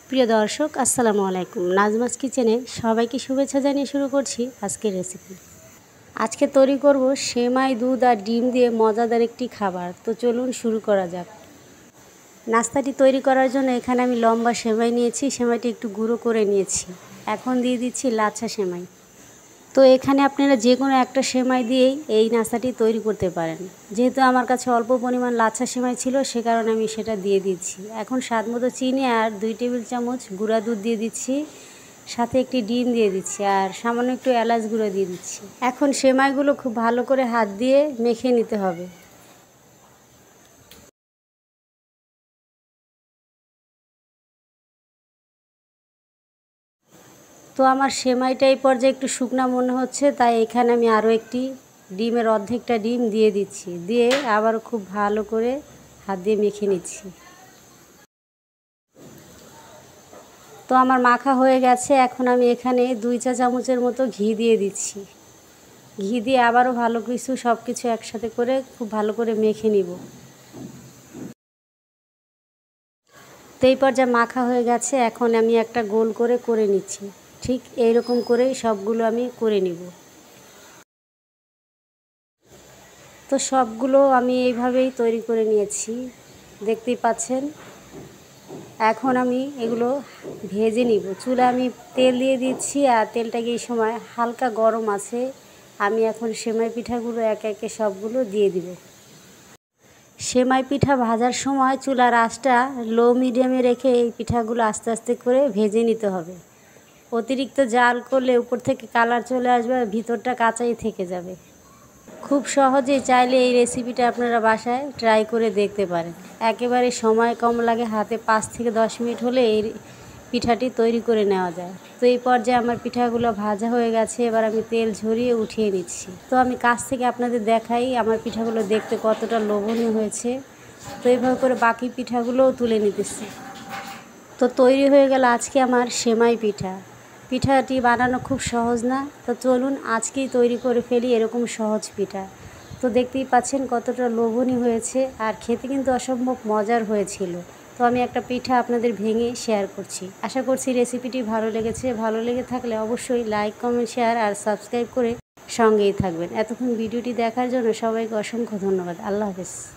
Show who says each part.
Speaker 1: প্রিয় দর্শক আসসালামু আলাইকুম। নাজমাস কিচেনে সবাইকে শুভেচ্ছা জানিয়ে শুরু করছি আজকের রেসিপি। আজকে তৈরি করব সেমাই, দুধ আর ডিম দিয়ে মজাদার একটি খাবার। তো চলুন শুরু করা যাক। নাস্তাটি তৈরি করার জন্য এখানে আমি লম্বা সেমাই নিয়েছি, সেমাইটি একটু গুঁড়ো করে নিয়েছি। এখন দিয়ে দিচ্ছি লাচ্ছা সেমাই। তো এখানে আপনারা যে কোনো একটা সেমাই দিয়েই এই নাস্তাটি তৈরি করতে পারেন। যেহেতু আমার কাছে অল্প পরিমাণ লাচ্ছা সেমাই ছিল, সে কারণে আমি সেটা দিয়ে দিচ্ছি। এখন স্বাদ মতো চিনি আর 2 টেবিল চামচ গুঁড়া দুধ দিয়ে দিচ্ছি, সাথে একটি ডিম দিয়ে দিচ্ছি আর সামান্য একটু এলাচ গুঁড়ো দিয়ে দিচ্ছি। এখন সেমাইগুলো খুব ভালো করে হাত দিয়ে মেখে নিতে হবে। তো আমার সেমাইটা এই পর্যায়ে একটু শুকনা মনে হচ্ছে, তাই এখানে আমি আরও একটি ডিমের অর্ধেকটা ডিম দিয়ে দিচ্ছি, দিয়ে আবার খুব ভালো করে হাত দিয়ে মেখে নিচ্ছি। তো আমার মাখা হয়ে গেছে। এখন আমি এখানে 2 চা চামচের মতো ঘি দিয়ে দিচ্ছি। ঘি দিয়ে আবারও ভালো সব কিছু একসাথে করে খুব ভালো করে মেখে নিব। তো এই পর্যায়ে মাখা হয়ে গেছে। এখন আমি একটা গোল করে নিচ্ছি। ঠিক এইরকম করেই সবগুলো আমি করে নিব। তো সবগুলো আমি এইভাবেই তৈরি করে নিয়েছি, দেখতেই পাচ্ছেন। এখন আমি এগুলো ভেজে নিব। চুলায় আমি তেল দিয়ে দিচ্ছি আর তেলটাকে এই সময় হালকা গরম আছে। আমি এখন সেমাই পিঠাগুলো একে একে সবগুলো দিয়ে দিব। সেমাই পিঠা ভাজার সময় চুলার আঁচটা লো মিডিয়ামে রেখে এই পিঠাগুলো আস্তে আস্তে করে ভেজে নিতে হবে। অতিরিক্ত জাল করলে উপর থেকে কালার চলে আসবে আর ভিতরটা কাঁচাই থেকে যাবে। খুব সহজেই চাইলে এই রেসিপিটা আপনারা বাসায় ট্রাই করে দেখতে পারেন। একেবারে সময় কম লাগে, হাতে 5 থেকে 10 মিনিট হলে এই পিঠাটি তৈরি করে নেওয়া যায়। তো এই পর্যায়ে আমার পিঠাগুলো ভাজা হয়ে গেছে। এবার আমি তেল ঝরিয়ে উঠিয়ে নিচ্ছি। তো আমি কাছ থেকে আপনাদের দেখাই আমার পিঠাগুলো দেখতে কতটা লোভনীয় হয়েছে। তো এইভাবে করে বাকি পিঠাগুলোও তুলে নিতেছি। তো তৈরি হয়ে গেল আজকে আমার সেমাই পিঠা। পিঠাটি বানানো খুব সহজ না? তো চলুন আজকেই তৈরি করে ফেলি এরকম সহজ পিঠা। তো দেখতেই পাচ্ছেন কতটা লোভনীয় হয়েছে আর খেতে কিন্তু অসম্ভব মজার হয়েছিল। তো আমি একটা পিঠা আপনাদের ভেঙে শেয়ার করছি। আশা করছি রেসিপিটি ভালো লেগেছে। ভালো লেগে থাকলে অবশ্যই লাইক, কমেন্ট, শেয়ার আর সাবস্ক্রাইব করে সঙ্গেই থাকবেন। এতক্ষণ ভিডিওটি দেখার জন্য সবাইকে অসংখ্য ধন্যবাদ। আল্লাহ হাফেজ।